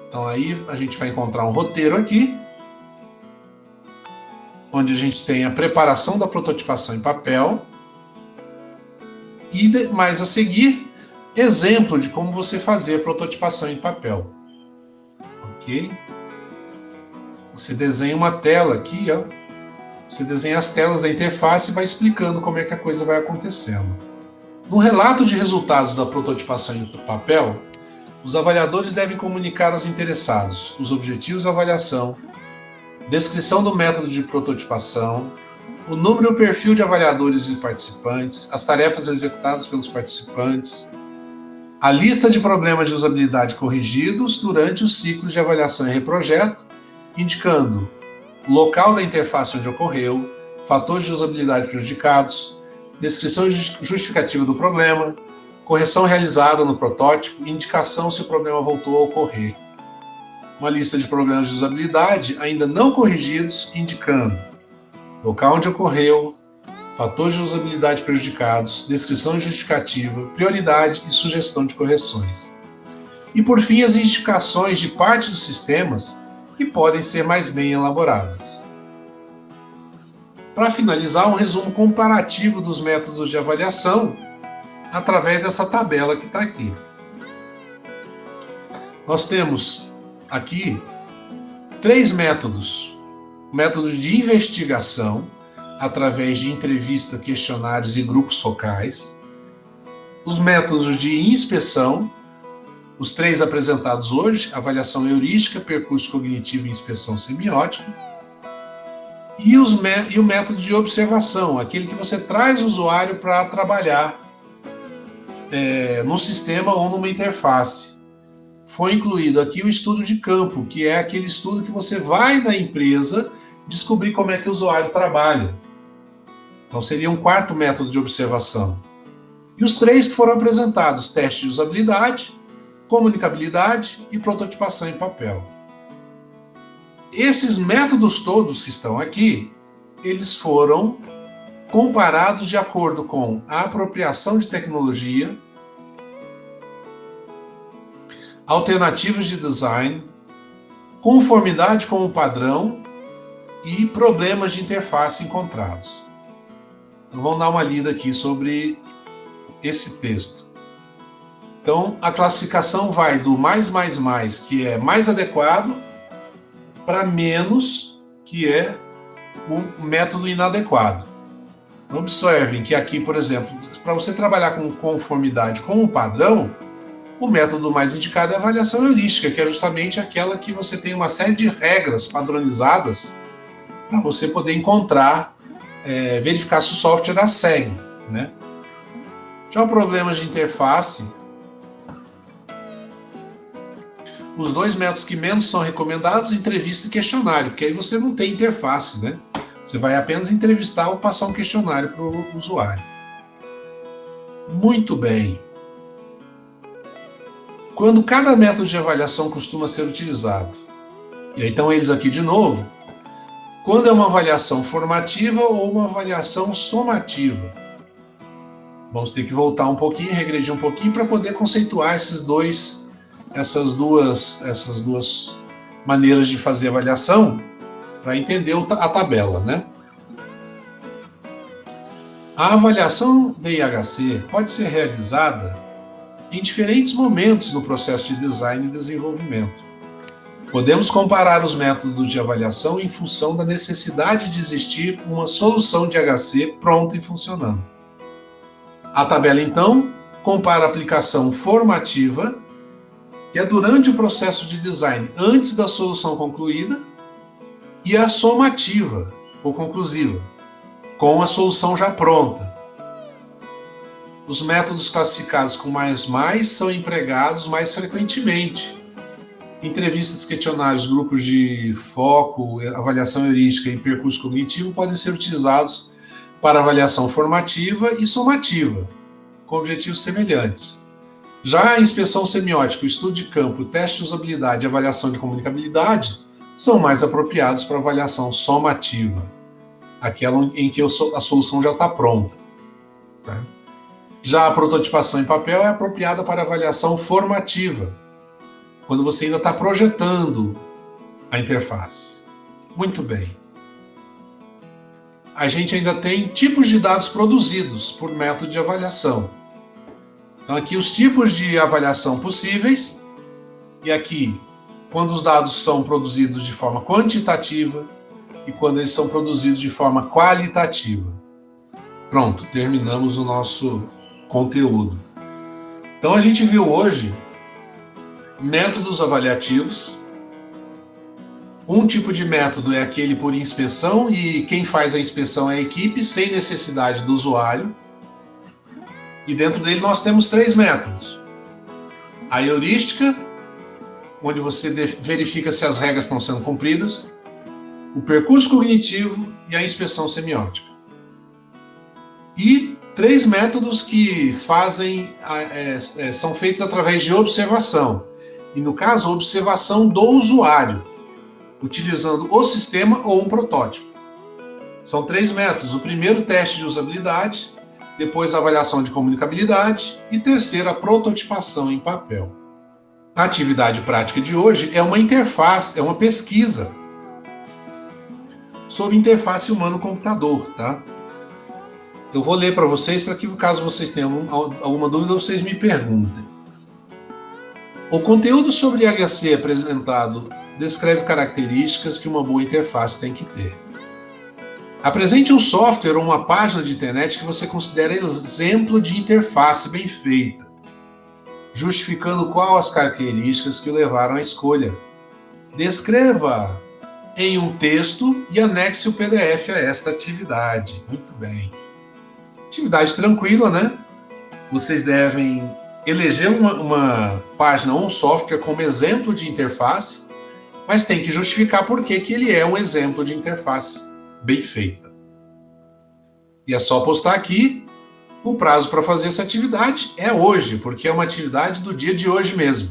Então aí a gente vai encontrar um roteiro aqui, onde a gente tem a preparação da prototipação em papel e mais a seguir, exemplo de como você fazer a prototipação em papel. Ok? Você desenha uma tela aqui, ó. Você desenha as telas da interface e vai explicando como é que a coisa vai acontecendo. No relato de resultados da prototipação em papel, os avaliadores devem comunicar aos interessados os objetivos da avaliação, descrição do método de prototipação, o número e o perfil de avaliadores e participantes, as tarefas executadas pelos participantes, a lista de problemas de usabilidade corrigidos durante os ciclos de avaliação e reprojeto, indicando o local da interface onde ocorreu, fatores de usabilidade prejudicados, descrição justificativa do problema, correção realizada no protótipo e indicação se o problema voltou a ocorrer. Uma lista de problemas de usabilidade ainda não corrigidos, indicando local onde ocorreu, fatores de usabilidade prejudicados, descrição justificativa, prioridade e sugestão de correções. E, por fim, as indicações de parte dos sistemas que podem ser mais bem elaboradas. Para finalizar, um resumo comparativo dos métodos de avaliação através dessa tabela que está aqui. Nós temos aqui 3 métodos. Método de investigação, através de entrevista, questionários e grupos focais. Os métodos de inspeção, os 3 apresentados hoje: avaliação heurística, percurso cognitivo e inspeção semiótica. E o método de observação, aquele que você traz o usuário para trabalhar num sistema ou numa interface. Foi incluído aqui o estudo de campo, que é aquele estudo que você vai na empresa descobrir como é que o usuário trabalha. Então seria um 4º método de observação. E os 3 que foram apresentados: teste de usabilidade, comunicabilidade e prototipação em papel. Esses métodos todos que estão aqui, eles foram comparados de acordo com a apropriação de tecnologia, alternativas de design, conformidade com o padrão e problemas de interface encontrados. Então vamos dar uma lida aqui sobre esse texto. Então a classificação vai do mais, que é mais adequado, para menos, que é o método inadequado. Então, observem que aqui, por exemplo, para você trabalhar com conformidade com o padrão, o método mais indicado é a avaliação heurística, que é justamente aquela que você tem uma série de regras padronizadas para você poder encontrar, verificar se o software as segue, né? Já o problema de interface, os 2 métodos que menos são recomendados: entrevista e questionário, porque aí você não tem interface, né? Você vai apenas entrevistar ou passar um questionário para o usuário. Muito bem. Quando cada método de avaliação costuma ser utilizado? E aí estão eles aqui de novo. Quando é uma avaliação formativa ou uma avaliação somativa? Vamos ter que voltar um pouquinho, regredir um pouquinho para poder conceituar essas duas maneiras de fazer avaliação, para entender a tabela, né? A avaliação de IHC pode ser realizada em diferentes momentos no processo de design e desenvolvimento. Podemos comparar os métodos de avaliação em função da necessidade de existir uma solução de IHC pronta e funcionando. A tabela, então, compara a aplicação formativa, que é durante o processo de design, antes da solução concluída, e a somativa, ou conclusiva, com a solução já pronta. Os métodos classificados com mais são empregados mais frequentemente. Entrevistas, questionários, grupos de foco, avaliação heurística e percurso cognitivo podem ser utilizados para avaliação formativa e somativa, com objetivos semelhantes. Já a inspeção semiótica, o estudo de campo, o teste de usabilidade e avaliação de comunicabilidade são mais apropriados para avaliação somativa, aquela em que a solução já está pronta. Tá? Já a prototipação em papel é apropriada para avaliação formativa, quando você ainda está projetando a interface. Muito bem. A gente ainda tem tipos de dados produzidos por método de avaliação. Então aqui os tipos de avaliação possíveis, e aqui quando os dados são produzidos de forma quantitativa e quando eles são produzidos de forma qualitativa. Pronto, terminamos o nosso conteúdo. Então a gente viu hoje métodos avaliativos. Um tipo de método é aquele por inspeção, e quem faz a inspeção é a equipe, sem necessidade do usuário. E dentro dele nós temos 3 métodos. A heurística, onde você verifica se as regras estão sendo cumpridas. o percurso cognitivo e a inspeção semiótica. E 3 métodos que são feitos através de observação. E no caso, observação do usuário, utilizando o sistema ou um protótipo. São 3 métodos. O primeiro, teste de usabilidade, depois a avaliação de comunicabilidade e terceiro, a prototipação em papel. A atividade prática de hoje é uma interface, é uma pesquisa sobre interface humano-computador, tá? Eu vou ler para vocês, para que caso vocês tenham alguma dúvida, vocês me perguntem. O conteúdo sobre IHC apresentado descreve características que uma boa interface tem que ter. Apresente um software ou uma página de internet que você considera exemplo de interface bem feita, justificando quais as características que o levaram à escolha. Descreva em um texto e anexe o PDF a esta atividade. Muito bem. Atividade tranquila, né? Vocês devem eleger uma página ou um software como exemplo de interface, mas tem que justificar por que ele é um exemplo de interface bem feita. E é só postar aqui. O prazo para fazer essa atividade é hoje, porque é uma atividade do dia de hoje mesmo.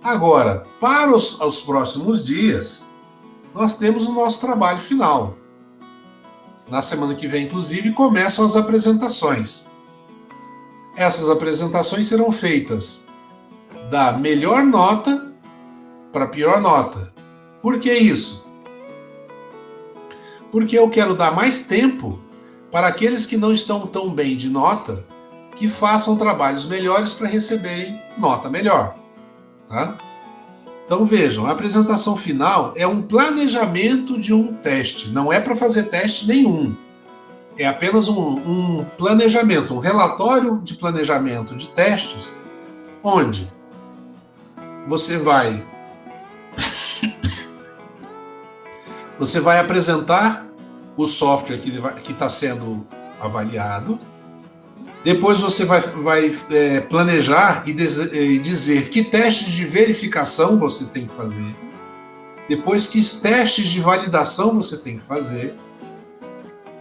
Agora, para os próximos dias, nós temos o nosso trabalho final. Na semana que vem, inclusive, começam as apresentações. Essas apresentações serão feitas da melhor nota para a pior nota. Por que isso? Porque eu quero dar mais tempo para aqueles que não estão tão bem de nota, que façam trabalhos melhores para receberem nota melhor. Tá? Então vejam, a apresentação final é um planejamento de um teste, não é para fazer teste nenhum. É apenas um planejamento, um relatório de planejamento de testes, onde você vai apresentar o software que está sendo avaliado. Depois você vai planejar e dizer que testes de verificação você tem que fazer. Depois, que testes de validação você tem que fazer.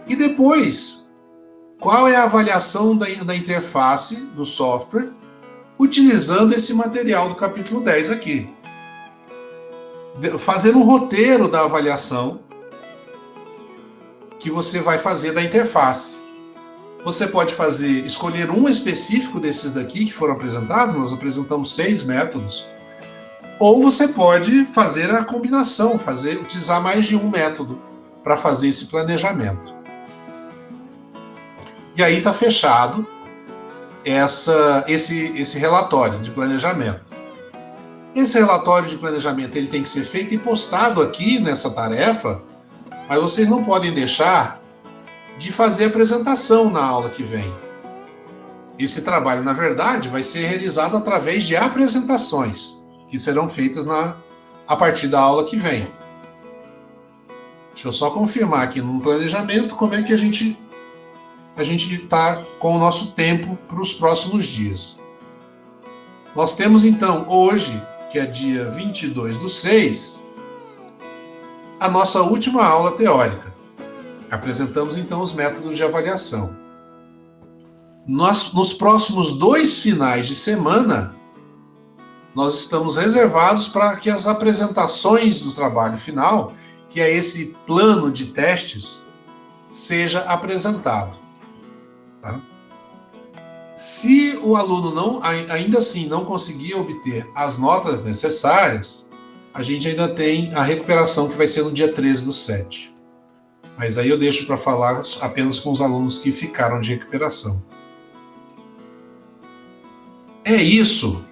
E depois, qual é a avaliação da interface do software utilizando esse material do capítulo 10 aqui. Fazer um roteiro da avaliação que você vai fazer da interface. Você pode escolher um específico desses daqui que foram apresentados, nós apresentamos 6 métodos, ou você pode fazer a combinação, utilizar mais de um método para fazer esse planejamento. E aí está fechado esse relatório de planejamento. Esse relatório de planejamento ele tem que ser feito e postado aqui nessa tarefa, mas vocês não podem deixar de fazer a apresentação na aula que vem. Esse trabalho, na verdade, vai ser realizado através de apresentações, que serão feitas a partir da aula que vem. Deixa eu só confirmar aqui no planejamento como é que a gente está com o nosso tempo para os próximos dias. Nós temos, então, hoje, que é dia 22/6, a nossa última aula teórica. Apresentamos, então, os métodos de avaliação. Nos próximos 2 finais de semana, nós estamos reservados para que as apresentações do trabalho final, que é esse plano de testes, seja apresentado. Tá? Se o aluno ainda assim não conseguir obter as notas necessárias, a gente ainda tem a recuperação que vai ser no dia 13/7. Mas aí eu deixo para falar apenas com os alunos que ficaram de recuperação. É isso.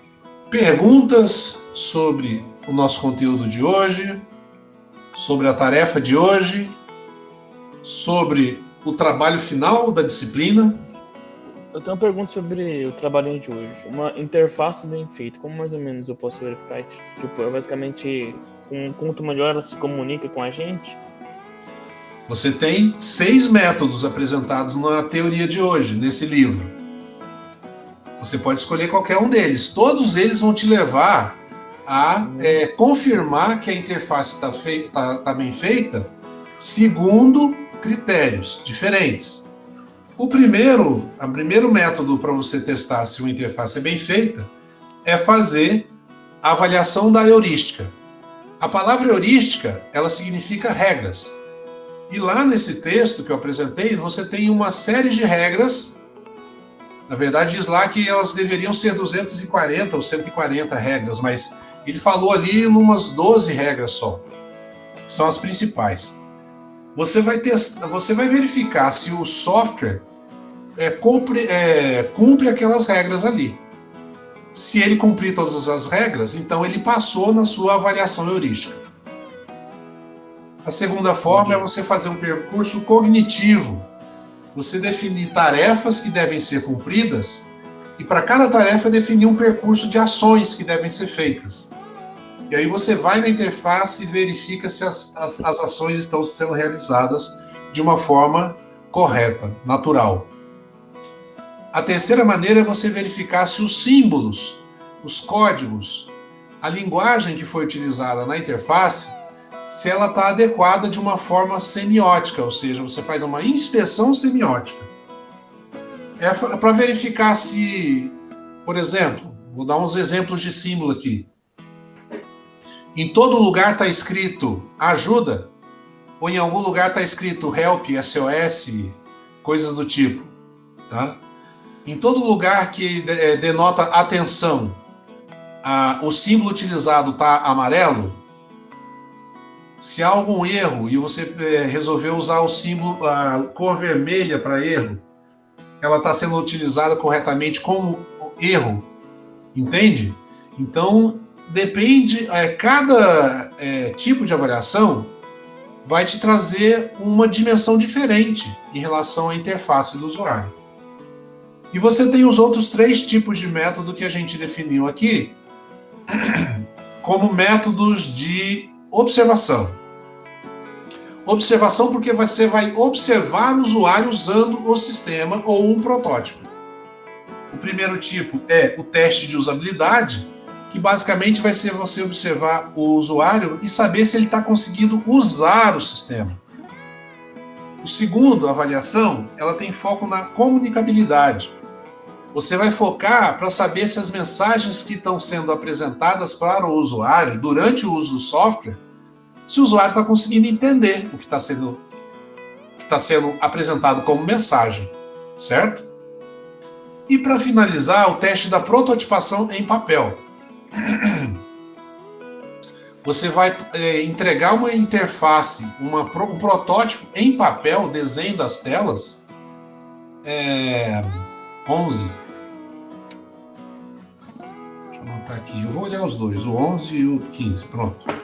Perguntas sobre o nosso conteúdo de hoje, sobre a tarefa de hoje, sobre o trabalho final da disciplina? Eu tenho uma pergunta sobre o trabalhinho de hoje. Uma interface bem feita, como mais ou menos eu posso verificar isso? Tipo, basicamente, quanto melhor ela se comunica com a gente? Você tem 6 métodos apresentados na teoria de hoje, nesse livro. Você pode escolher qualquer um deles. Todos eles vão te levar a confirmar que a interface está bem feita segundo critérios diferentes. O primeiro método para você testar se uma interface é bem feita é fazer a avaliação da heurística. A palavra heurística, ela significa regras. E lá nesse texto que eu apresentei, você tem uma série de regras. Na verdade, diz lá que elas deveriam ser 240 ou 140 regras, mas ele falou ali em umas 12 regras só, que são as principais. Você vai verificar se o software cumpre aquelas regras ali. Se ele cumprir todas as regras, então ele passou na sua avaliação heurística. A segunda forma é você fazer um percurso cognitivo. Você definir tarefas que devem ser cumpridas e para cada tarefa definir um percurso de ações que devem ser feitas. E aí você vai na interface e verifica se as ações estão sendo realizadas de uma forma correta, natural. A terceira maneira é você verificar se os símbolos, os códigos, a linguagem que foi utilizada na interface, se ela está adequada de uma forma semiótica, ou seja, você faz uma inspeção semiótica. É para verificar se, por exemplo, vou dar uns exemplos de símbolo aqui. Em todo lugar está escrito ajuda, ou em algum lugar está escrito help, SOS, coisas do tipo. Tá? Em todo lugar que denota atenção, o símbolo utilizado está amarelo. Se há algum erro e você resolveu usar o símbolo, a cor vermelha para erro, ela está sendo utilizada corretamente como erro, entende? Então, depende, cada tipo de avaliação vai te trazer uma dimensão diferente em relação à interface do usuário. E você tem os outros 3 tipos de método que a gente definiu aqui como métodos de observação. Observação porque você vai observar o usuário usando o sistema ou um protótipo. O primeiro tipo é o teste de usabilidade, que basicamente vai ser você observar o usuário e saber se ele está conseguindo usar o sistema. O segundo, a avaliação, ela tem foco na comunicabilidade. Você vai focar para saber se as mensagens que estão sendo apresentadas para o usuário durante o uso do software, se o usuário está conseguindo entender o que está sendo apresentado como mensagem, certo? E para finalizar, o teste da prototipação em papel. Você vai entregar uma interface, um protótipo em papel, desenho das telas, 11. Deixa eu anotar aqui, eu vou olhar os dois, o 11 e o 15, pronto.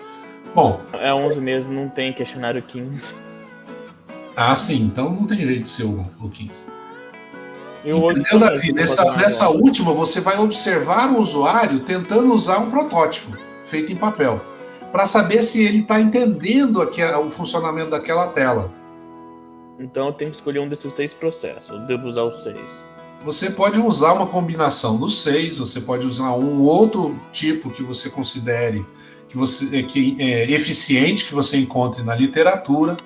Bom, é 11 mesmo, não tem questionário 15. Ah, sim, então não tem jeito de ser o 15. Entendeu, Davi? Nessa última, você vai observar o usuário tentando usar um protótipo feito em papel, para saber se ele está entendendo o funcionamento daquela tela. Então eu tenho que escolher um desses 6 processos, eu devo usar os 6. Você pode usar uma combinação dos 6, você pode usar um outro tipo que você considere que é eficiente, que você encontre na literatura,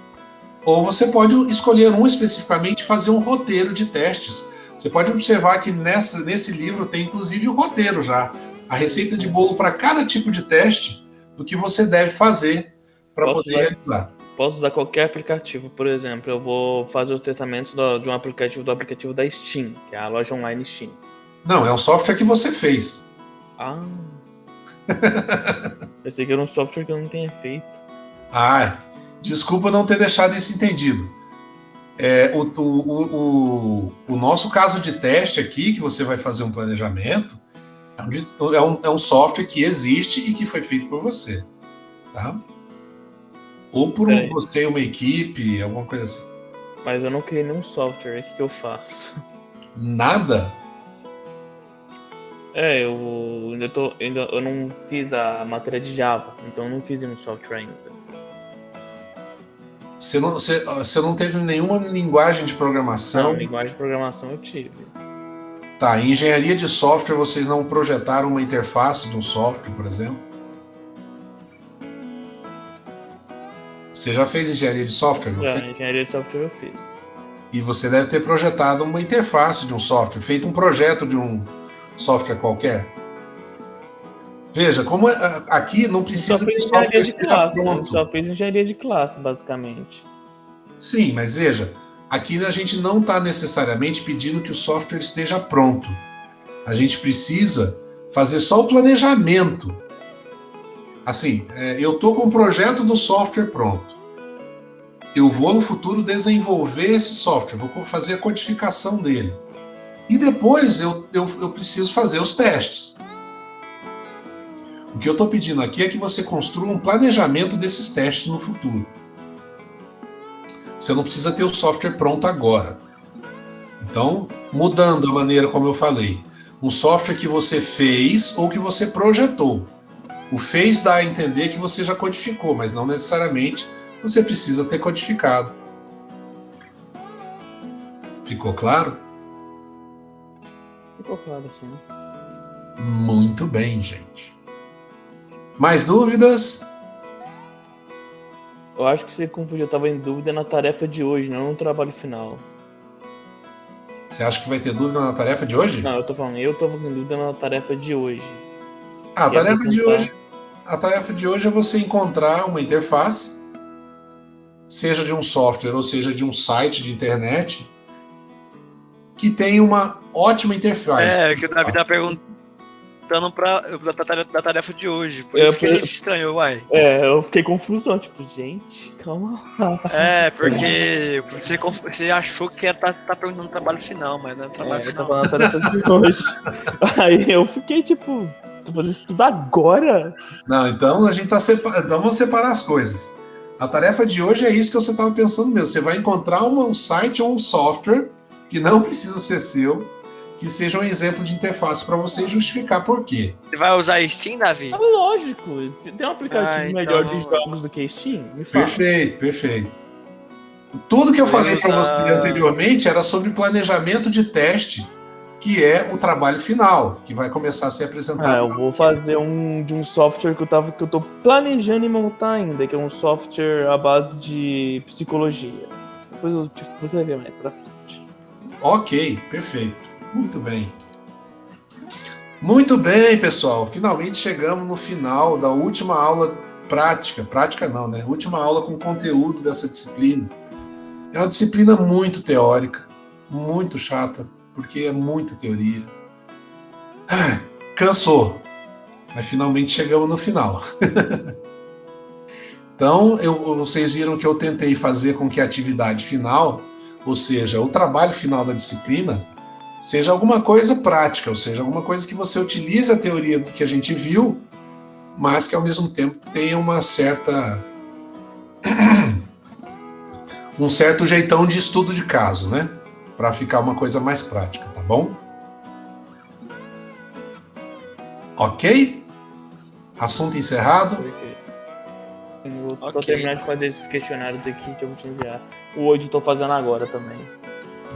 ou você pode escolher um especificamente e fazer um roteiro de testes. Você pode observar que nesse livro tem inclusive o roteiro já, a receita de bolo para cada tipo de teste, do que você deve fazer para poder realizar. Posso usar qualquer aplicativo, por exemplo, eu vou fazer os testamentos do aplicativo da Steam, que é a loja online Steam. Não, é um software que você fez. Ah... Pensei que era um software que eu não tinha feito. Ah, desculpa não ter deixado isso entendido. O nosso caso de teste aqui, que você vai fazer um planejamento, é um software que existe e que foi feito por você. Tá? Ou por você, uma equipe, alguma coisa assim. Mas eu não criei nenhum software, o que eu faço? Nada? Eu não fiz a matéria de Java, então eu não fiz nenhum software ainda. Você não teve nenhuma linguagem de programação? Não, linguagem de programação eu tive. Tá, em engenharia de software vocês não projetaram uma interface de um software, por exemplo? Você já fez engenharia de software, não Já, fez? engenharia de software eu fiz. E você deve ter projetado uma interface de um software, feito um projeto de um software qualquer. Veja, como aqui não Eu só precisa que o fiz software engenharia de esteja classe. Eu pronto. só fiz engenharia de classe, basicamente. Sim, mas veja, aqui a gente não está necessariamente pedindo que o software esteja pronto. A gente precisa fazer só o planejamento. Assim, eu estou com o projeto do software pronto. Eu vou no futuro desenvolver esse software, vou fazer a codificação dele. E depois eu preciso fazer os testes. O que eu estou pedindo aqui é que você construa um planejamento desses testes no futuro. Você não precisa ter o software pronto agora. Então, mudando a maneira como eu falei, um software que você fez ou que você projetou. O fez dá a entender que você já codificou, mas não necessariamente você precisa ter codificado. Ficou claro? Ficou claro, sim. Muito bem, gente. Mais dúvidas? Eu acho que você confundiu. Eu tava em dúvida na tarefa de hoje, não no trabalho final. Você acha que vai ter dúvida na tarefa de hoje? Não, eu tô falando, eu tô em dúvida na tarefa de hoje. A Que é tarefa de apresentar- hoje, a tarefa de hoje é você encontrar uma interface, seja de um software ou seja de um site de internet, que tem uma ótima interface. Que o Davi tá perguntando da tarefa de hoje. Por Eu- isso que ele estranhou, uai. eu fiquei confusão, tipo, gente, calma lá. Porque você achou que ia tá perguntando trabalho final, mas não é trabalho Eu final. tava na tarefa de hoje. Aí eu fiquei, tipo, vou fazer isso tudo agora? Não, então a gente tá então vamos separar as coisas. A tarefa de hoje é isso que você estava pensando mesmo. Você vai encontrar um site ou um software que não precisa ser seu, que seja um exemplo de interface para você justificar por quê. Você vai usar Steam, Davi? Ah, lógico. Tem um aplicativo então melhor de vamos lá. jogos do que Steam? Me fala. Perfeito, perfeito. Tudo que eu falei para você anteriormente era sobre planejamento de teste, que é o trabalho final, que vai começar a ser apresentado. Eu vou fazer de um software que eu tô planejando em montar ainda, que é um software à base de psicologia. Depois você vai ver mais pra frente. Ok, perfeito. Muito bem. Muito bem, pessoal. Finalmente chegamos no final da última aula prática. Prática não, né? Última aula com conteúdo dessa disciplina. É uma disciplina muito teórica, muito chata, porque é muita teoria. Cansou. Mas finalmente chegamos no final. Então, vocês viram que eu tentei fazer com que a atividade final, ou seja, o trabalho final da disciplina, seja alguma coisa prática, ou seja, alguma coisa que você utilize a teoria do que a gente viu, mas que ao mesmo tempo tenha uma certa um certo jeitão de estudo de caso, né? Para ficar uma coisa mais prática, tá bom? Ok? Assunto encerrado. Eu vou Ok. terminar de fazer esses questionários aqui que eu vou te enviar. O hoje eu tô fazendo agora também.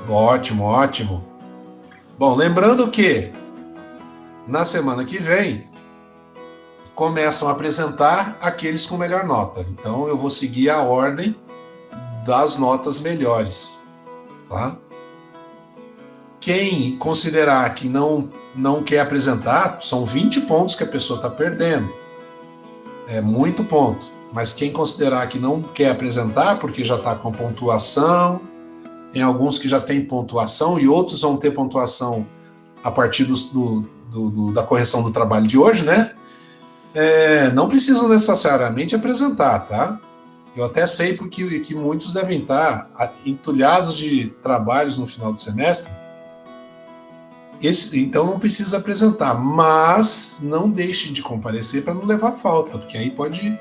Ótimo, ótimo. Bom, lembrando que na semana que vem começam a apresentar aqueles com melhor nota. Então eu vou seguir a ordem das notas melhores, tá? Quem considerar que não quer apresentar, são 20 pontos que a pessoa está perdendo. É muito ponto. Mas quem considerar que não quer apresentar, porque já está com pontuação, tem alguns que já têm pontuação e outros vão ter pontuação a partir da correção do trabalho de hoje, né? Não precisam necessariamente apresentar, tá? Eu até sei que muitos devem estar entulhados de trabalhos no final do semestre. Então não precisa apresentar, mas não deixem de comparecer para não levar falta, porque aí pode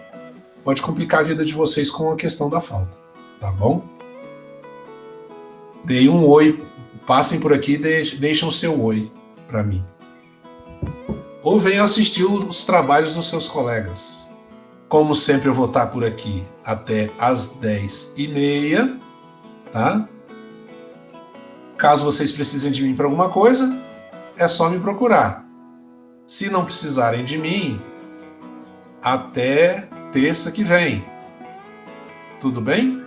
complicar a vida de vocês com a questão da falta, tá bom? Deem um oi, passem por aqui e deixem o seu oi para mim. Ou venham assistir os trabalhos dos seus colegas. Como sempre, eu vou estar por aqui até às 10h30, tá? Caso vocês precisem de mim para alguma coisa, é só me procurar. Se não precisarem de mim, até terça que vem. Tudo bem?